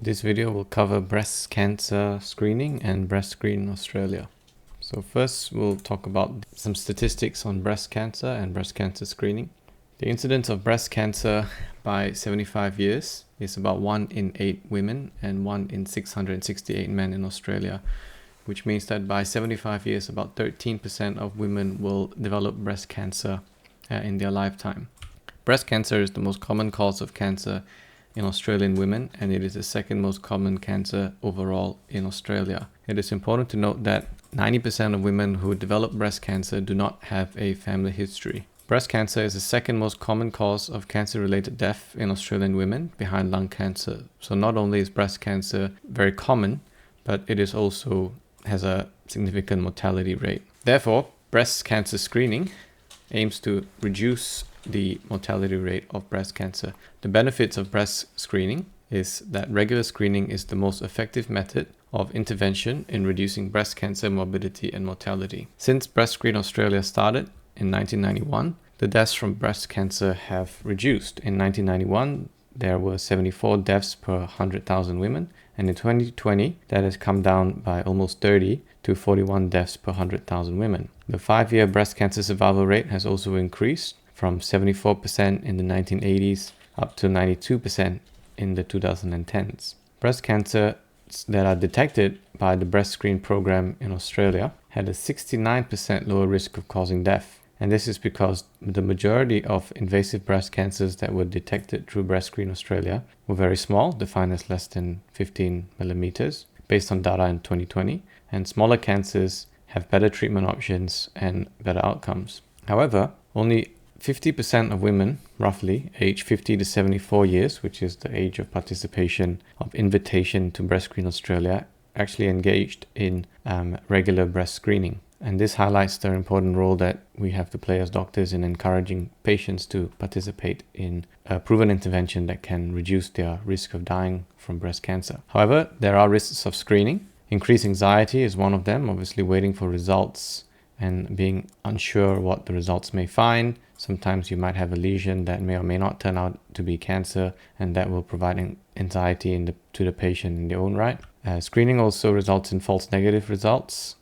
This video will cover breast cancer screening and breast screen in Australia. So first we'll talk about some statistics on breast cancer and breast cancer screening. The incidence of breast cancer by 75 years is about 1 in 8 women and 1 in 668 men in Australia, which means that by 75 years about 13% of women will develop breast cancer in their lifetime. Breast cancer is the most common cause of cancer in Australian women, and it is the second most common cancer overall in Australia. It is important to note that 90% of women who develop breast cancer do not have a family history. Breast cancer is the second most common cause of cancer-related death in Australian women behind lung cancer. So not only is breast cancer very common, but it is also has a significant mortality rate. Therefore, breast cancer screening aims to reduce the mortality rate of breast cancer. The benefits of breast screening is that regular screening is the most effective method of intervention in reducing breast cancer morbidity and mortality. Since Breast Screen Australia started in 1991, the deaths from breast cancer have reduced. In 1991, there were 74 deaths per 100,000 women, and in 2020, that has come down by almost 30 to 41 deaths per 100,000 women. The 5-year breast cancer survival rate has also increased from 74% in the 1980s up to 92% in the 2010s. Breast cancer that are detected by the breast screen program in Australia had a 69% lower risk of causing death. And this is because the majority of invasive breast cancers that were detected through Breast Screen Australia were very small, defined as less than 15 millimeters, based on data in 2020. And smaller cancers have better treatment options and better outcomes. However, only 50% of women, roughly, aged 50 to 74 years, which is the age of participation of invitation to Breast Screen Australia, actually engaged in regular breast screening. And this highlights the important role that we have to play as doctors in encouraging patients to participate in a proven intervention that can reduce their risk of dying from breast cancer. However, there are risks of screening. Increased anxiety is one of them, obviously waiting for results and being unsure what the results may find. Sometimes you might have a lesion that may or may not turn out to be cancer, and that will provide anxiety to the patient in their own right. Screening also results in false negative results,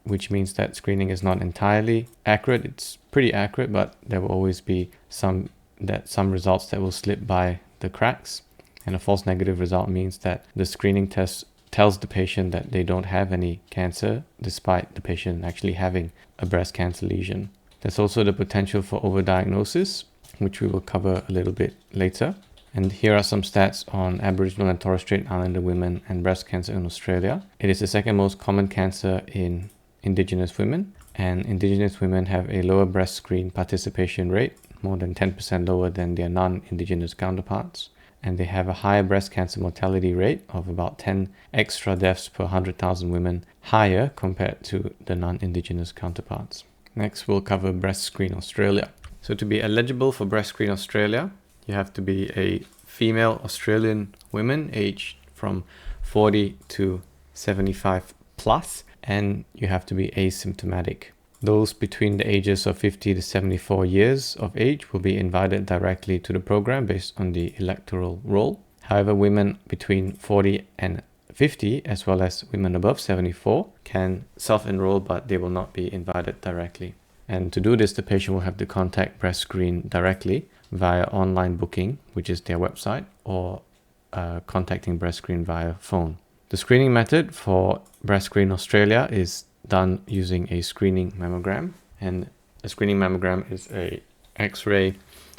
which means that screening is not entirely accurate. It's pretty accurate, but there will always be some results that will slip by the cracks. And a false negative result means that the screening test tells the patient that they don't have any cancer, despite the patient actually having a breast cancer lesion. There's also the potential for overdiagnosis, which we will cover a little bit later. And here are some stats on Aboriginal and Torres Strait Islander women and breast cancer in Australia. It is the second most common cancer in Indigenous women, and Indigenous women have a lower breast screen participation rate, more than 10% lower than their non-Indigenous counterparts. And they have a higher breast cancer mortality rate of about 10 extra deaths per 100,000 women, higher compared to the non-Indigenous counterparts. Next, we'll cover Breast Screen Australia. So to be eligible for Breast Screen Australia, you have to be a female Australian woman aged from 40 to 75 plus, and you have to be asymptomatic. Those between the ages of 50 to 74 years of age will be invited directly to the program based on the electoral roll. However, women between 40 and 50, as well as women above 74, can self-enroll, but they will not be invited directly. And to do this, the patient will have to contact Breast Screen directly via online booking, which is their website, or contacting Breast Screen via phone. The screening method for Breast Screen Australia is done using a screening mammogram, and a screening mammogram is a X-ray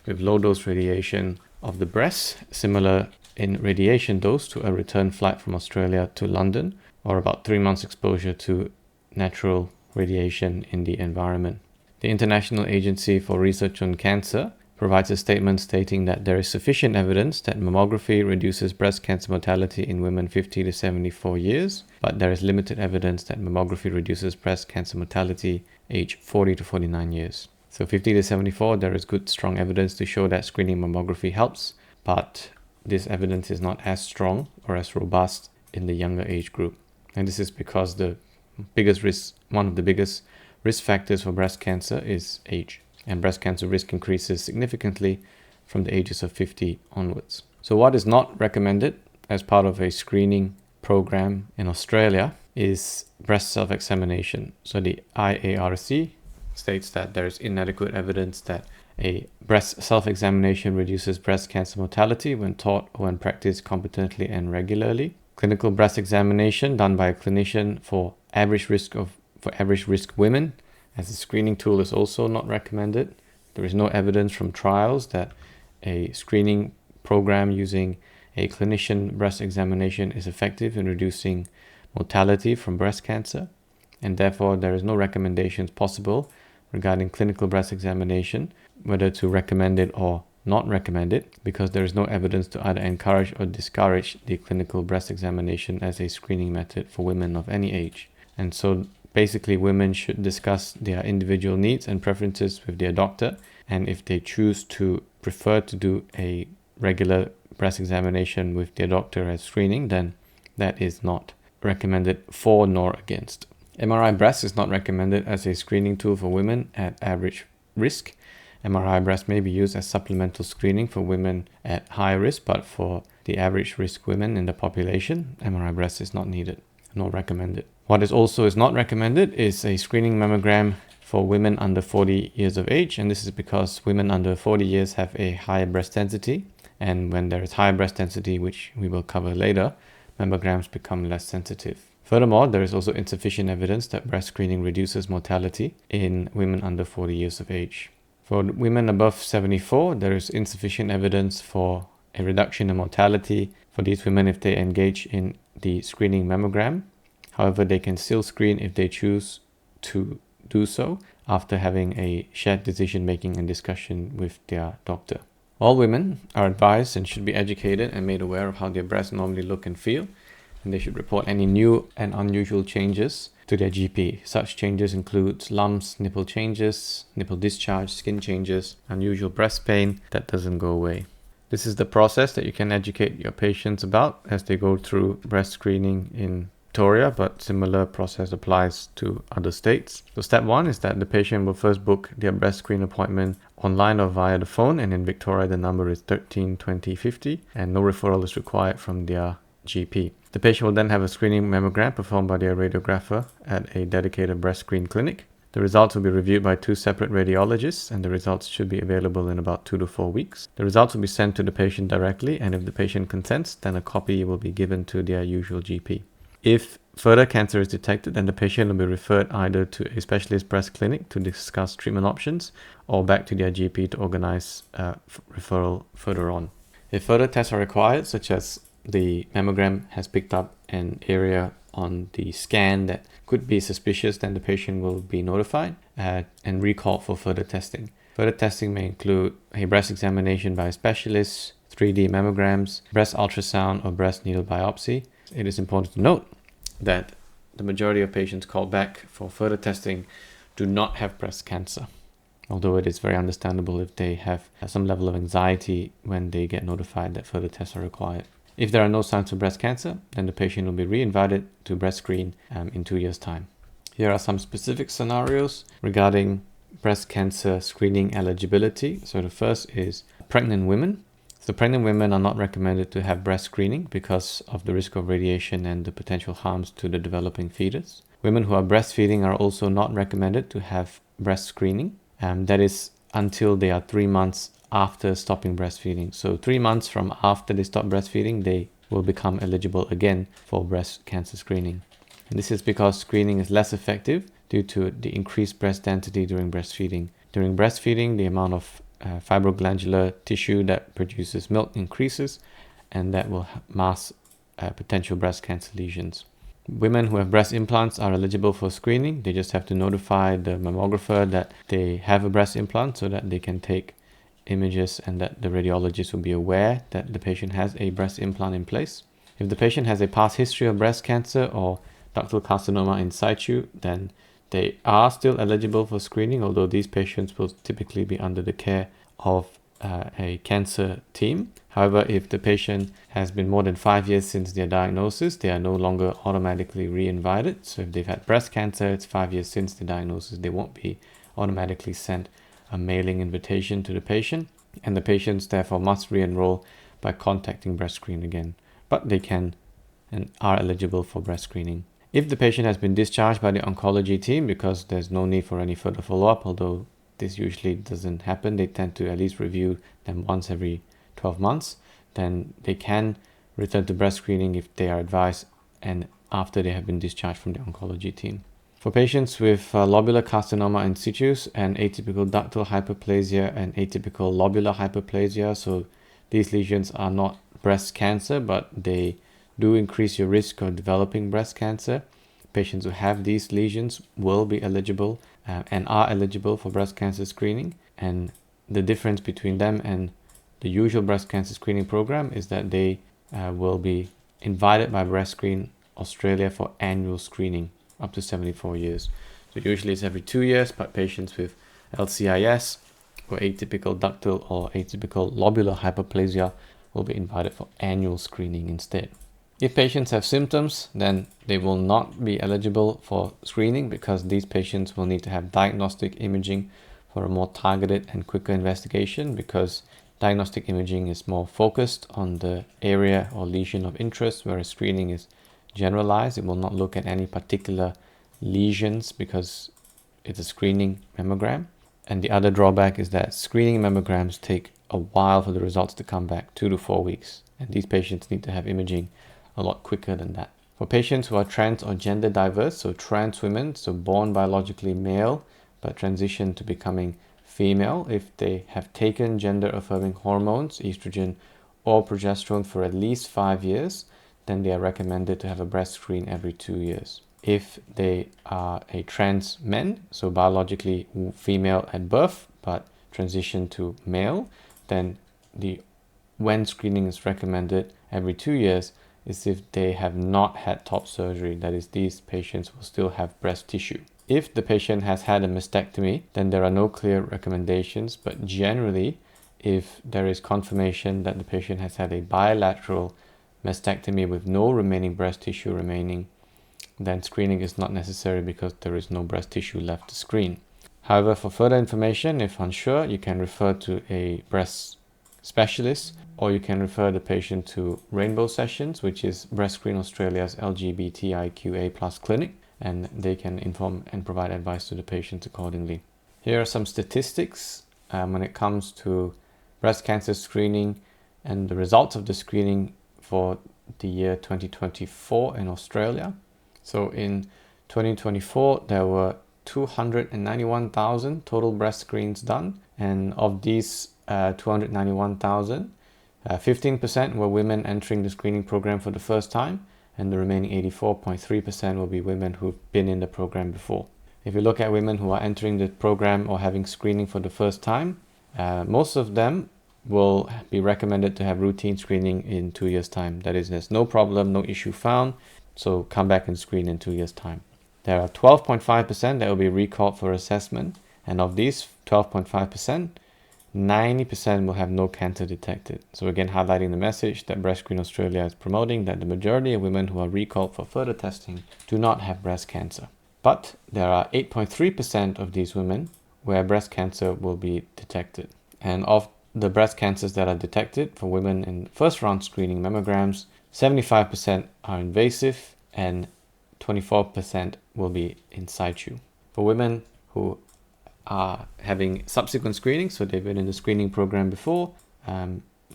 with low-dose radiation of the breast, similar in radiation dose to a return flight from Australia to London, or about 3 months exposure to natural radiation in the environment. The International Agency for Research on Cancer provides a statement stating that there is sufficient evidence that mammography reduces breast cancer mortality in women 50 to 74 years, but there is limited evidence that mammography reduces breast cancer mortality aged 40 to 49 years. So 50 to 74, there is good, strong evidence to show that screening mammography helps, but this evidence is not as strong or as robust in the younger age group. And this is because one of the biggest risk factors for breast cancer is age. And breast cancer risk increases significantly from the ages of 50 onwards. So what is not recommended as part of a screening program in Australia is breast self-examination. So the IARC states that there is inadequate evidence that a breast self-examination reduces breast cancer mortality when taught or when practiced competently and regularly. Clinical breast examination done by a clinician for average risk women as a screening tool is also not recommended. There is no evidence from trials that a screening program using a clinician breast examination is effective in reducing mortality from breast cancer, and therefore there is no recommendations possible regarding clinical breast examination, whether to recommend it or not recommend it, because there is no evidence to either encourage or discourage the clinical breast examination as a screening method for women of any age. And so basically women should discuss their individual needs and preferences with their doctor, and if they choose to prefer to do a regular breast examination with their doctor as screening, then that is not recommended for nor against. MRI breast is not recommended as a screening tool for women at average risk. MRI breast may be used as supplemental screening for women at high risk, but for the average risk women in the population, MRI breast is not needed, nor recommended. What is not recommended is a screening mammogram for women under 40 years of age, and this is because women under 40 years have a higher breast density, and when there is higher breast density, which we will cover later, mammograms become less sensitive. Furthermore, there is also insufficient evidence that breast screening reduces mortality in women under 40 years of age. For women above 74, there is insufficient evidence for a reduction in mortality for these women if they engage in the screening mammogram. However, they can still screen if they choose to do so after having a shared decision-making and discussion with their doctor. All women are advised and should be educated and made aware of how their breasts normally look and feel, and they should report any new and unusual changes to their GP. Such changes include lumps, nipple changes, nipple discharge, skin changes, unusual breast pain that doesn't go away. This is the process that you can educate your patients about as they go through breast screening in Victoria, but similar process applies to other states. So step 1 is that the patient will first book their breast screen appointment online or via the phone, and in Victoria the number is 13 20 50, and no referral is required from their GP. The patient will then have a screening mammogram performed by their radiographer at a dedicated breast screen clinic. The results will be reviewed by 2 separate radiologists, and the results should be available in about 2 to 4 weeks. The results will be sent to the patient directly, and if the patient consents, then a copy will be given to their usual GP. If further cancer is detected, then the patient will be referred either to a specialist breast clinic to discuss treatment options or back to their GP to organize referral further on. If further tests are required, such as the mammogram has picked up an area on the scan that could be suspicious, then the patient will be notified and recalled for further testing. Further testing may include a breast examination by a specialist, 3D mammograms, breast ultrasound, or breast needle biopsy. It is important to note that the majority of patients called back for further testing do not have breast cancer, although it is very understandable if they have some level of anxiety when they get notified that further tests are required. If there are no signs of breast cancer, then the patient will be re-invited to breast screen in 2 years' time. Here are some specific scenarios regarding breast cancer screening eligibility. So the first is pregnant women. So pregnant women are not recommended to have breast screening because of the risk of radiation and the potential harms to the developing fetus. Women who are breastfeeding are also not recommended to have breast screening. That is until they are 3 months after stopping breastfeeding. So 3 months from after they stop breastfeeding, they will become eligible again for breast cancer screening. And this is because screening is less effective due to the increased breast density during breastfeeding. During breastfeeding, the amount of fibroglandular tissue that produces milk increases, and that will mask potential breast cancer lesions. Women who have breast implants are eligible for screening. They just have to notify the mammographer that they have a breast implant so that they can take images and that the radiologist will be aware that the patient has a breast implant in place. If the patient has a past history of breast cancer or ductal carcinoma in situ, then they are still eligible for screening, although these patients will typically be under the care of a cancer team. However, if the patient has been more than 5 years since their diagnosis, they are no longer automatically re-invited. So if they've had breast cancer, it's 5 years since the diagnosis, they won't be automatically sent a mailing invitation to the patient, and the patients therefore must re-enroll by contacting breast screen again. but they can and are eligible for breast screening. If the patient has been discharged by the oncology team because there's no need for any further follow-up, although this usually doesn't happen, they tend to at least review them once every 12 months, then they can return to breast screening if they are advised and after they have been discharged from the oncology team. For patients with lobular carcinoma in situ and atypical ductal hyperplasia and atypical lobular hyperplasia, so these lesions are not breast cancer, but they do increase your risk of developing breast cancer. Patients who have these lesions will be eligible and are eligible for breast cancer screening. And the difference between them and the usual breast cancer screening program is that they will be invited by Breast Screen Australia for annual screening up to 74 years. So usually it's every 2 years, but patients with LCIS or atypical ductal or atypical lobular hyperplasia will be invited for annual screening instead. If patients have symptoms, then they will not be eligible for screening because these patients will need to have diagnostic imaging for a more targeted and quicker investigation, because diagnostic imaging is more focused on the area or lesion of interest, whereas screening is generalized. It will not look at any particular lesions because it's a screening mammogram. And the other drawback is that screening mammograms take a while for the results to come back, 2 to 4 weeks. And these patients need to have imaging a lot quicker than that. For patients who are trans or gender diverse, so trans women, so born biologically male but transition to becoming female, if they have taken gender affirming hormones, estrogen or progesterone for at least 5 years, then they are recommended to have a breast screen every 2 years. If they are a trans men, so biologically female at birth but transition to male, then when screening is recommended every 2 years is if they have not had top surgery. That is, these patients will still have breast tissue. If the patient has had a mastectomy, then there are no clear recommendations, but generally, if there is confirmation that the patient has had a bilateral mastectomy with no remaining breast tissue remaining, then screening is not necessary because there is no breast tissue left to screen. However, for further information, if unsure, you can refer to a breast specialist, or you can refer the patient to Rainbow Sessions, which is Breast Screen Australia's LGBTIQA+ clinic, and they can inform and provide advice to the patients accordingly. Here are some statistics when it comes to breast cancer screening and the results of the screening for the year 2024 in Australia. So in 2024, there were 291,000 total breast screens done, and of these 291,000, 15% were women entering the screening program for the first time, and the remaining 84.3% will be women who've been in the program before. If you look at women who are entering the program or having screening for the first time, most of them will be recommended to have routine screening in 2 years' time. That is, there's no problem, no issue found, so come back and screen in 2 years' time. There are 12.5% that will be recalled for assessment, and of these 12.5%, 90% will have no cancer detected. So again, highlighting the message that Breast Screen Australia is promoting, that the majority of women who are recalled for further testing do not have breast cancer. But there are 8.3% of these women where breast cancer will be detected. And of the breast cancers that are detected for women in first round screening mammograms, 75% are invasive and 24% will be in situ. For women who are having subsequent screening, so they've been in the screening program before,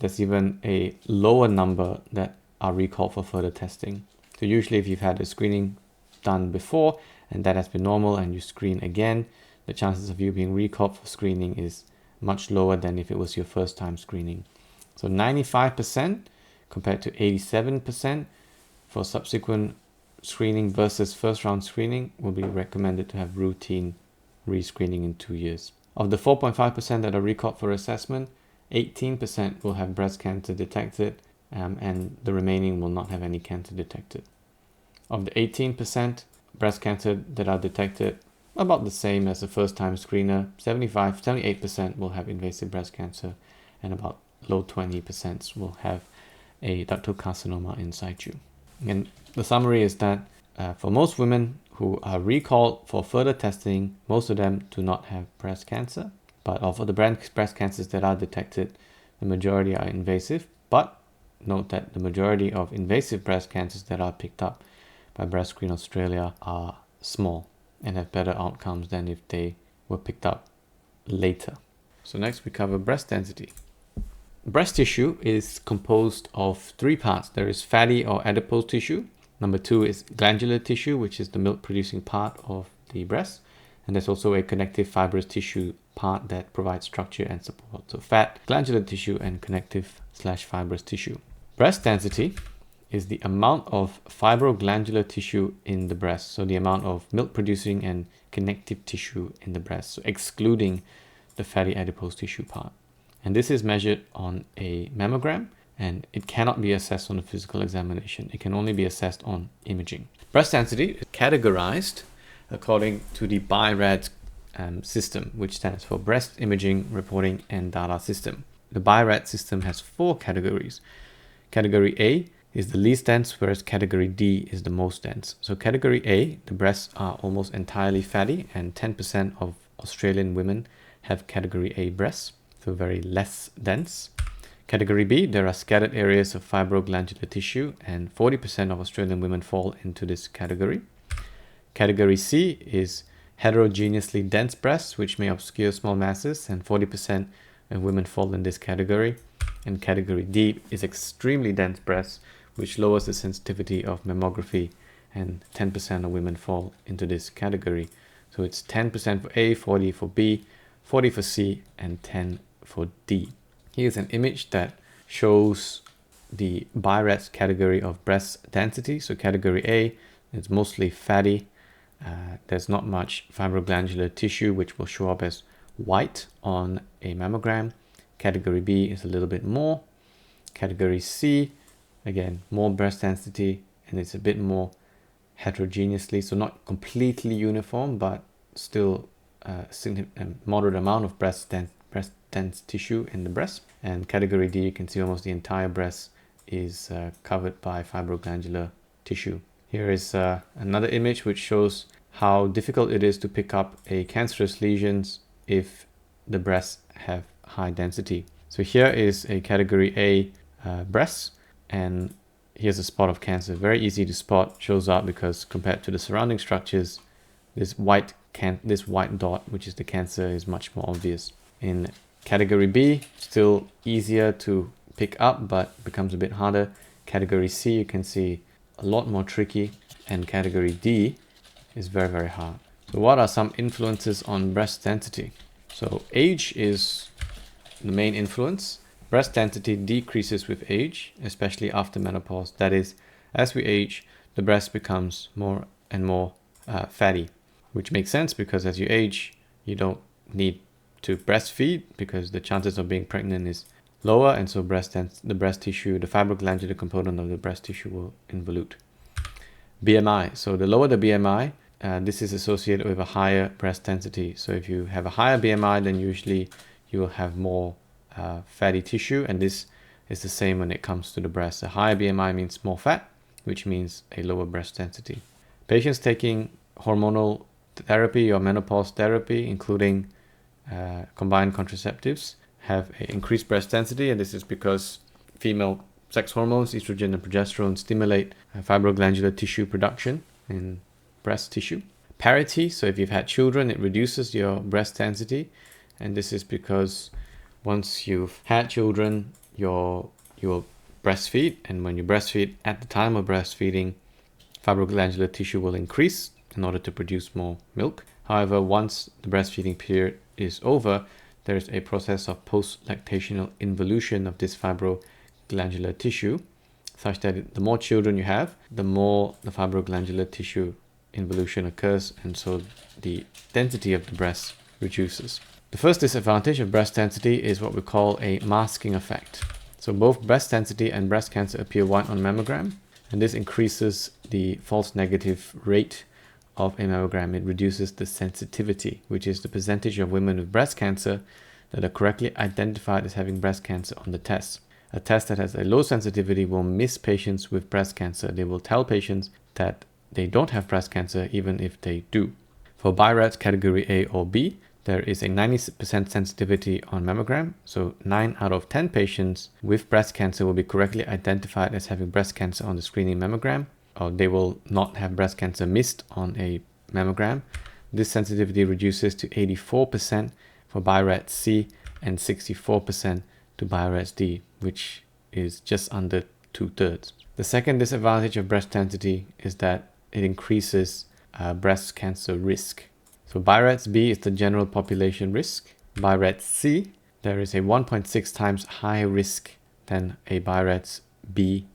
there's even a lower number that are recalled for further testing. So usually if you've had a screening done before and that has been normal and you screen again, the chances of you being recalled for screening is much lower than if it was your first time screening. So 95% compared to 87% for subsequent screening versus first round screening will be recommended to have routine rescreening in 2 years. Of the 4.5% that are recalled for assessment, 18% will have breast cancer detected, and the remaining will not have any cancer detected. Of the 18% breast cancer that are detected, about the same as the first time screener, 78% will have invasive breast cancer, and about low 20% will have a ductal carcinoma in situ. And the summary is that for most women who are recalled for further testing, most of them do not have breast cancer. But of the breast cancers that are detected, the majority are invasive. But note that the majority of invasive breast cancers that are picked up by Breast Screen Australia are small and have better outcomes than if they were picked up later. So next we cover breast density. Breast tissue is composed of three parts. There is fatty or adipose tissue. Number two is glandular tissue, which is the milk producing part of the breast. And there's also a connective fibrous tissue part that provides structure and support. So fat, glandular tissue, and connective/fibrous tissue. Breast density is the amount of fibroglandular tissue in the breast. So the amount of milk producing and connective tissue in the breast, so excluding the fatty adipose tissue part. And this is measured on a mammogram, and it cannot be assessed on a physical examination. It can only be assessed on imaging. Breast density is categorized according to the BI-RADS system, which stands for Breast Imaging Reporting and Data System. The BI-RADS system has 4 categories. Category A is the least dense, whereas category D is the most dense. So category A, the breasts are almost entirely fatty, and 10% of Australian women have category A breasts, so very less dense. Category B, there are scattered areas of fibroglandular tissue, and 40% of Australian women fall into this category. Category C is heterogeneously dense breasts, which may obscure small masses, and 40% of women fall in this category. And category D is extremely dense breasts, which lowers the sensitivity of mammography, and 10% of women fall into this category. So it's 10% for A, 40 for B, 40 for C, and 10 for D. Here's an image that shows the BI-RADS category of breast density. So category A is mostly fatty. There's not much fibroglandular tissue, which will show up as white on a mammogram. Category B is a little bit more. Category C, again, more breast density, and it's a bit more heterogeneously, so not completely uniform, but still a moderate amount of breast dense tissue in the breast. And category D, you can see almost the entire breast is covered by fibroglandular tissue. Here is another image which shows how difficult it is to pick up a cancerous lesions if the breasts have high density. So here is a category A breast, and here's a spot of cancer. Very easy to spot, shows up because compared to the surrounding structures, this white dot, which is the cancer, is much more obvious. In category B, still easier to pick up, but becomes a bit harder. Category C, you can see a lot more tricky, and category D is very, very hard. So what are some influences on breast density? So age is the main influence. Breast density decreases with age, especially after menopause. That is, as we age, the breast becomes more and more fatty, which makes sense because as you age, you don't need to breastfeed because the chances of being pregnant is lower, and so the breast tissue, the fibroglandular component of the breast tissue will involute. BMI. So the lower the BMI, this is associated with a higher breast density. So if you have a higher BMI, then usually you will have more fatty tissue, and this is the same when it comes to the breast. A higher BMI means more fat, which means a lower breast density. Patients taking hormonal therapy or menopause therapy, including combined contraceptives, have increased breast density, and this is because female sex hormones, estrogen and progesterone, stimulate fibroglandular tissue production in breast tissue. Parity, so if you've had children, it reduces your breast density, and this is because once you've had children, you'll breastfeed, and when you breastfeed, at the time of breastfeeding, fibroglandular tissue will increase in order to produce more milk. However, once the breastfeeding period is over, there is a process of post-lactational involution of this fibroglandular tissue, such that the more children you have, the more the fibroglandular tissue involution occurs, and so the density of the breast reduces. The first disadvantage of breast density is what we call a masking effect. So both breast density and breast cancer appear white on mammogram, and this increases the false negative rate of a mammogram. It reduces the sensitivity, which is the percentage of women with breast cancer that are correctly identified as having breast cancer on the test. A test that has a low sensitivity will miss patients with breast cancer. They will tell patients that they don't have breast cancer even if they do. For BI-RADS category A or B, there is a 90% sensitivity on mammogram. So 9 out of 10 patients with breast cancer will be correctly identified as having breast cancer on the screening mammogram, or they will not have breast cancer missed on a mammogram. This sensitivity reduces to 84% for BI-RADS-C and 64% to BI-RADS-D, which is just under 2/3. The second disadvantage of breast density is that it increases breast cancer risk. So BI-RADS-B is the general population risk. BI-RADS-C, there is a 1.6 times higher risk than a BI-RADS-B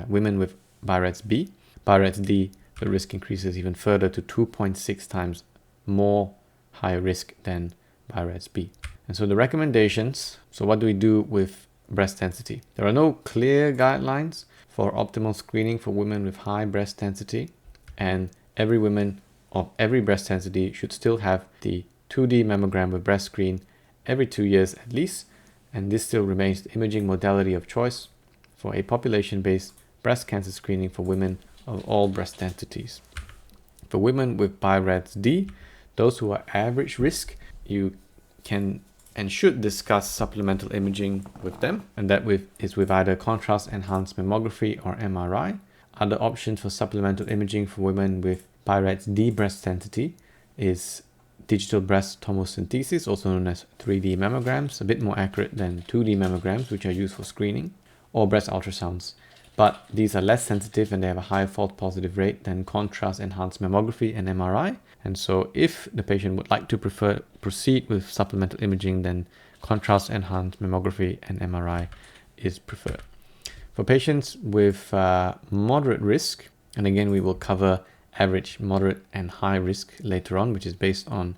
women with BI-RADS-B. BI-RADS-D, the risk increases even further to 2.6 times more higher risk than BI-RADS-B. And so the recommendations, so what do we do with breast density? There are no clear guidelines for optimal screening for women with high breast density, and every woman of every breast density should still have the 2D mammogram with breast screen every 2 years at least, and this still remains the imaging modality of choice for a population-based breast cancer screening for women of all breast densities. For women with BI-RADS-D, those who are average risk, you can and should discuss supplemental imaging with them, and that is with either contrast enhanced mammography or MRI. Other options for supplemental imaging for women with BI-RADS-D breast density is digital breast tomosynthesis, also known as 3D mammograms, a bit more accurate than 2D mammograms, which are used for screening, or breast ultrasounds. But these are less sensitive and they have a higher false positive rate than contrast enhanced mammography and MRI. And so if the patient would like to proceed with supplemental imaging, then contrast enhanced mammography and MRI is preferred. For patients with moderate risk, and again we will cover average, moderate and high risk later on, which is based on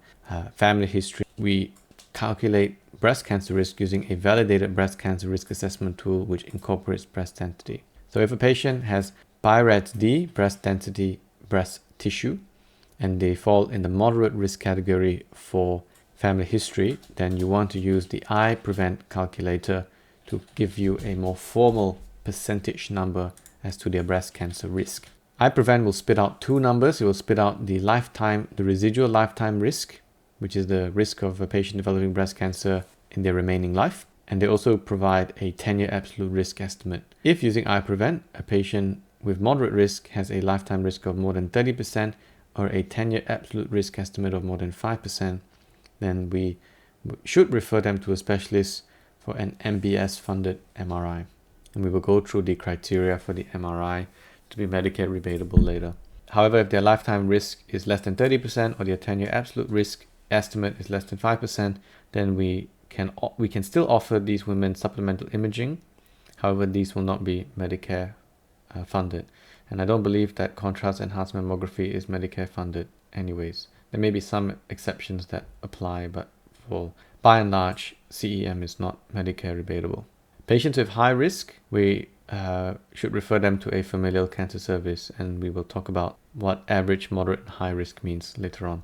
family history, we calculate breast cancer risk using a validated breast cancer risk assessment tool which incorporates breast density. So if a patient has BI-RADS-D breast density breast tissue and they fall in the moderate risk category for family history, then you want to use the iPrevent calculator to give you a more formal percentage number as to their breast cancer risk. iPrevent will spit out two numbers. It will spit out the residual lifetime risk, which is the risk of a patient developing breast cancer in their remaining life. And they also provide a 10-year absolute risk estimate. If using iPrevent, a patient with moderate risk has a lifetime risk of more than 30% or a 10-year absolute risk estimate of more than 5%, then we should refer them to a specialist for an MBS-funded MRI. And we will go through the criteria for the MRI to be Medicare rebatable later. However, if their lifetime risk is less than 30% or their 10-year absolute risk estimate is less than 5%, then we can still offer these women supplemental imaging. However, these will not be Medicare funded. And I don't believe that contrast enhanced mammography is Medicare funded anyways. There may be some exceptions that apply, but by and large, CEM is not Medicare rebatable. Patients with high risk, we should refer them to a familial cancer service, and we will talk about what average, moderate, and high risk means later on.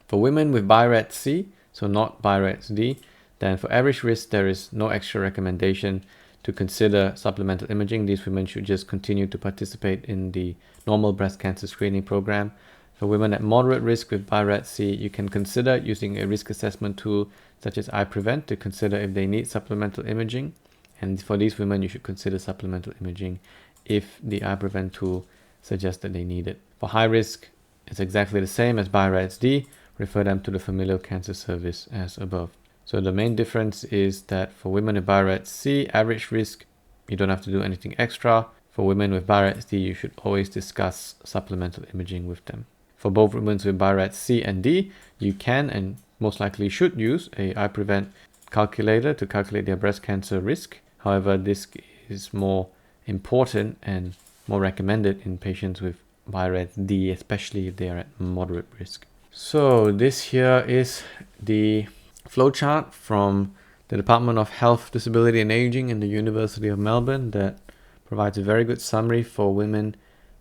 For women with BI-RADS-C, so not BI-RADS-D, then for average risk, there is no extra recommendation to consider supplemental imaging. These women should just continue to participate in the normal breast cancer screening program. For women at moderate risk with BI-RADS-C, you can consider using a risk assessment tool such as iPrevent to consider if they need supplemental imaging. And for these women, you should consider supplemental imaging if the iPrevent tool suggests that they need it. For high risk, it's exactly the same as BI-RADS-D. Refer them to the familial cancer service as above. So the main difference is that for women with BI-RADS-C, average risk, you don't have to do anything extra. For women with BI-RADS-D, you should always discuss supplemental imaging with them. For both women with BI-RADS-C and D, you can and most likely should use a iPrevent calculator to calculate their breast cancer risk. However, this is more important and more recommended in patients with BI-RADS-D, especially if they are at moderate risk. So this here is the flowchart from the Department of Health, Disability and Aging in the University of Melbourne that provides a very good summary for women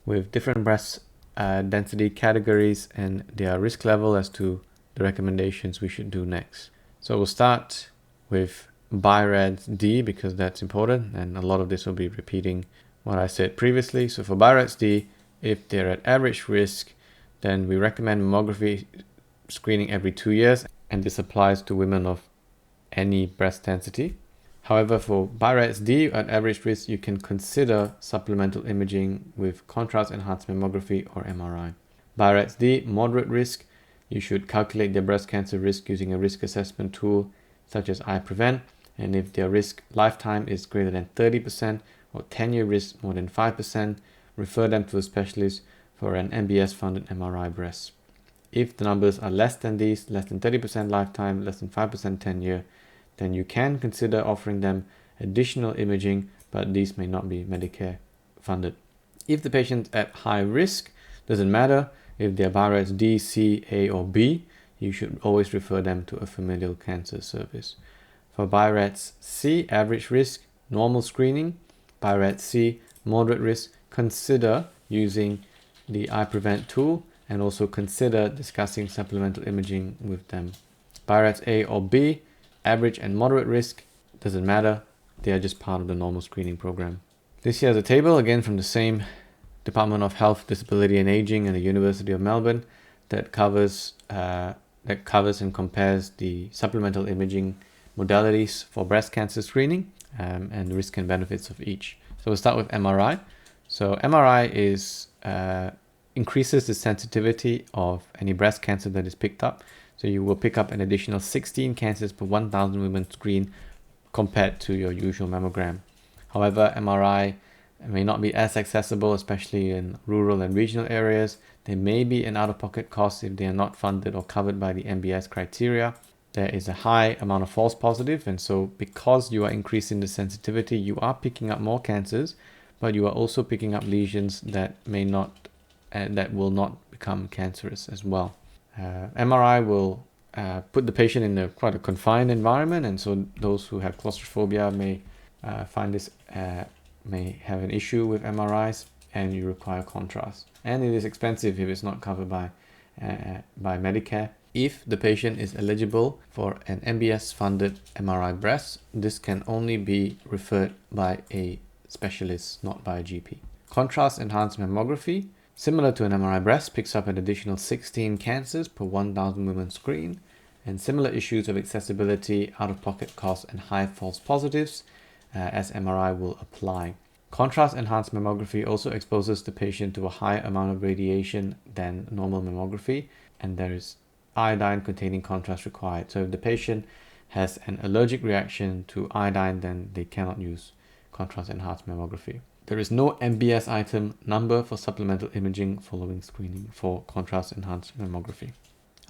with different breast density categories and their risk level as to the recommendations we should do next. So we'll start with BI-RADS-D because that's important, and a lot of this will be repeating what I said previously. So for BI-RADS-D, if they're at average risk, then we recommend mammography screening every 2 years. and this applies to women of any breast density. However, for BI-RADS D at average risk, you can consider supplemental imaging with contrast-enhanced mammography or MRI. BI-RADS D, moderate risk, you should calculate their breast cancer risk using a risk assessment tool such as iPrevent, and if their risk lifetime is greater than 30% or 10-year risk more than 5%, refer them to a specialist for an MBS-funded MRI breast. If the numbers are less than these, less than 30% lifetime, less than 5% 10-year, then you can consider offering them additional imaging, but these may not be Medicare funded. If the patient's at high risk, doesn't matter if they're BI-RADS D, C, A, or B, you should always refer them to a familial cancer service. For BI-RADS C, average risk, normal screening. BI-RADS C, moderate risk, consider using the iPrevent tool and also consider discussing supplemental imaging with them. BI-RADS A or B, average and moderate risk, doesn't matter, they are just part of the normal screening program. This here is a table, again from the same Department of Health, Disability and Aging and the University of Melbourne, that covers and compares the supplemental imaging modalities for breast cancer screening and the risk and benefits of each. So we'll start with MRI. So MRI increases the sensitivity of any breast cancer that is picked up. So you will pick up an additional 16 cancers per 1,000 women screened compared to your usual mammogram. However, MRI may not be as accessible, especially in rural and regional areas. There may be an out-of-pocket cost if they are not funded or covered by the MBS criteria. There is a high amount of false positive, and so because you are increasing the sensitivity, you are picking up more cancers, but you are also picking up lesions that will not become cancerous as well. MRI will put the patient in quite a confined environment, and so those who have claustrophobia may may have an issue with MRIs, and you require contrast. And it is expensive if it's not covered by Medicare. If the patient is eligible for an MBS-funded MRI breast, this can only be referred by a specialist, not by a GP. Contrast-enhanced mammography, similar to an MRI breast, picks up an additional 16 cancers per 1,000 women screened, and similar issues of accessibility, out-of-pocket costs, and high false positives as MRI will apply. Contrast-enhanced mammography also exposes the patient to a higher amount of radiation than normal mammography, and there is iodine-containing contrast required. So if the patient has an allergic reaction to iodine, then they cannot use contrast-enhanced mammography. There is no MBS item number for supplemental imaging following screening for contrast-enhanced mammography.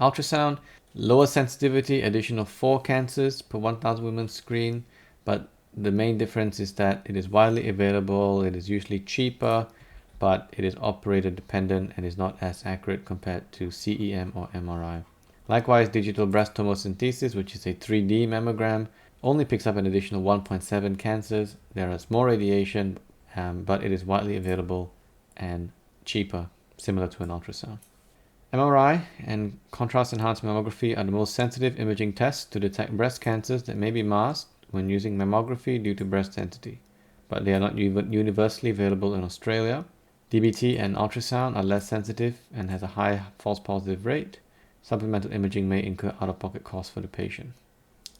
Ultrasound, lower sensitivity, addition of 4 cancers per 1,000 women screened, but the main difference is that it is widely available, it is usually cheaper, but it is operator dependent and is not as accurate compared to CEM or MRI. Likewise, digital breast tomosynthesis, which is a 3D mammogram, only picks up an additional 1.7 cancers. There is more radiation, but it is widely available and cheaper, similar to an ultrasound. MRI and contrast-enhanced mammography are the most sensitive imaging tests to detect breast cancers that may be masked when using mammography due to breast density, but they are not universally available in Australia. DBT and ultrasound are less sensitive and has a high false positive rate. Supplemental imaging may incur out-of-pocket costs for the patient.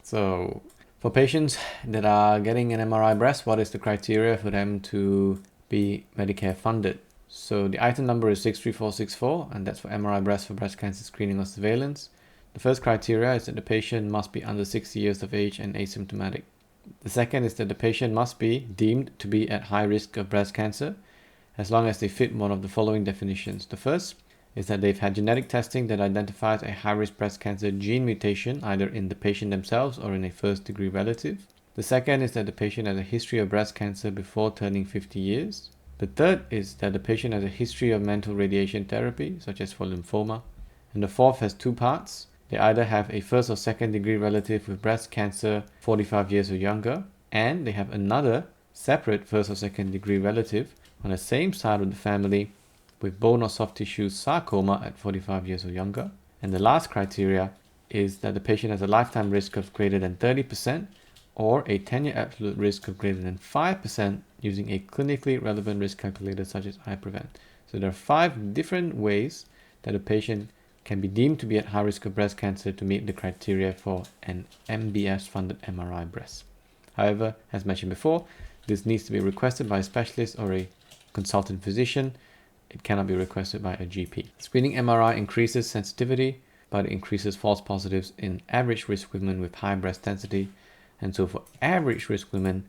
So, for patients that are getting an MRI breast, what is the criteria for them to be Medicare funded? So the item number is 63464, and that's for MRI breast for breast cancer screening or surveillance. The first criteria is that the patient must be under 60 years of age and asymptomatic. The second is that the patient must be deemed to be at high risk of breast cancer, as long as they fit one of the following definitions. The first is that they've had genetic testing that identifies a high-risk breast cancer gene mutation either in the patient themselves or in a first-degree relative. The second is that the patient has a history of breast cancer before turning 50 years. The third is that the patient has a history of mental radiation therapy, such as for lymphoma. And the fourth has 2 parts. They either have a first or second-degree relative with breast cancer 45 years or younger, and they have another separate first or second-degree relative on the same side of the family with bone or soft tissue sarcoma at 45 years or younger. And the last criteria is that the patient has a lifetime risk of greater than 30% or a 10-year absolute risk of greater than 5% using a clinically relevant risk calculator such as iPrevent. So there are 5 different ways that a patient can be deemed to be at high risk of breast cancer to meet the criteria for an MBS-funded MRI breast. However, as mentioned before, this needs to be requested by a specialist or a consultant physician. It cannot be requested by a GP. Screening MRI increases sensitivity, but it increases false positives in average risk women with high breast density. And so for average risk women,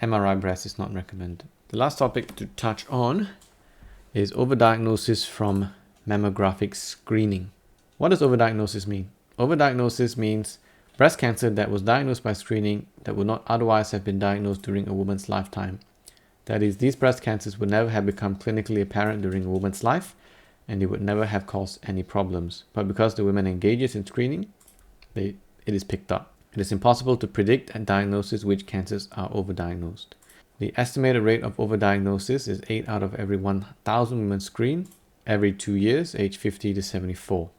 MRI breast is not recommended. The last topic to touch on is overdiagnosis from mammographic screening. What does overdiagnosis mean? Overdiagnosis means breast cancer that was diagnosed by screening that would not otherwise have been diagnosed during a woman's lifetime. That is, these breast cancers would never have become clinically apparent during a woman's life, and they would never have caused any problems. But because the woman engages in screening, it is picked up. It is impossible to predict and diagnose which cancers are overdiagnosed. The estimated rate of overdiagnosis is 8 out of every 1,000 women screened every 2 years, age 50 to 74.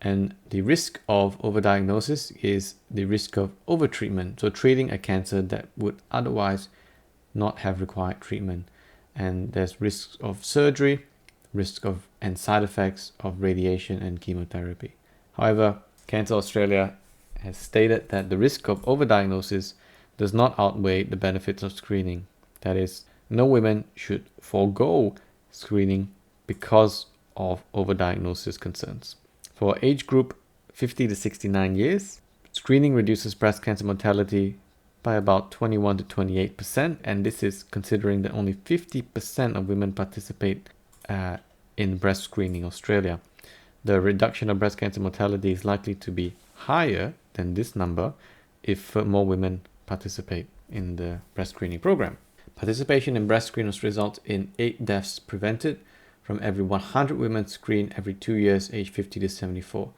And the risk of overdiagnosis is the risk of overtreatment, so treating a cancer that would otherwise not have required treatment. And there's risks of surgery, risk of and side effects of radiation and chemotherapy. However, Cancer Australia has stated that the risk of overdiagnosis does not outweigh the benefits of screening. That is, no women should forego screening because of overdiagnosis concerns. For age group 50 to 69 years, screening reduces breast cancer mortality by about 21 to 28%, and this is considering that only 50% of women participate in breast screening Australia. The reduction of breast cancer mortality is likely to be higher than this number if more women participate in the breast screening program. Participation in breast screening results in 8 deaths prevented from every 100 women screened every 2 years, age 50 to 74.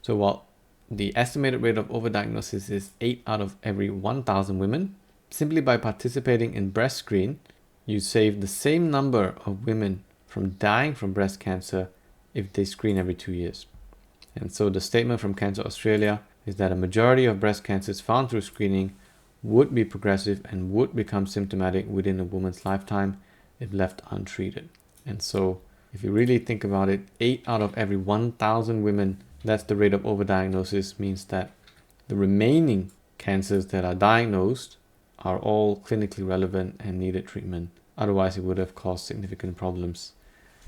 So while the estimated rate of overdiagnosis is 8 out of every 1,000 women, simply by participating in breast screen, you save the same number of women from dying from breast cancer if they screen every 2 years. And so the statement from Cancer Australia is that a majority of breast cancers found through screening would be progressive and would become symptomatic within a woman's lifetime if left untreated. And so if you really think about it, 8 out of every 1,000 women, that's the rate of overdiagnosis, means that the remaining cancers that are diagnosed are all clinically relevant and needed treatment. Otherwise, it would have caused significant problems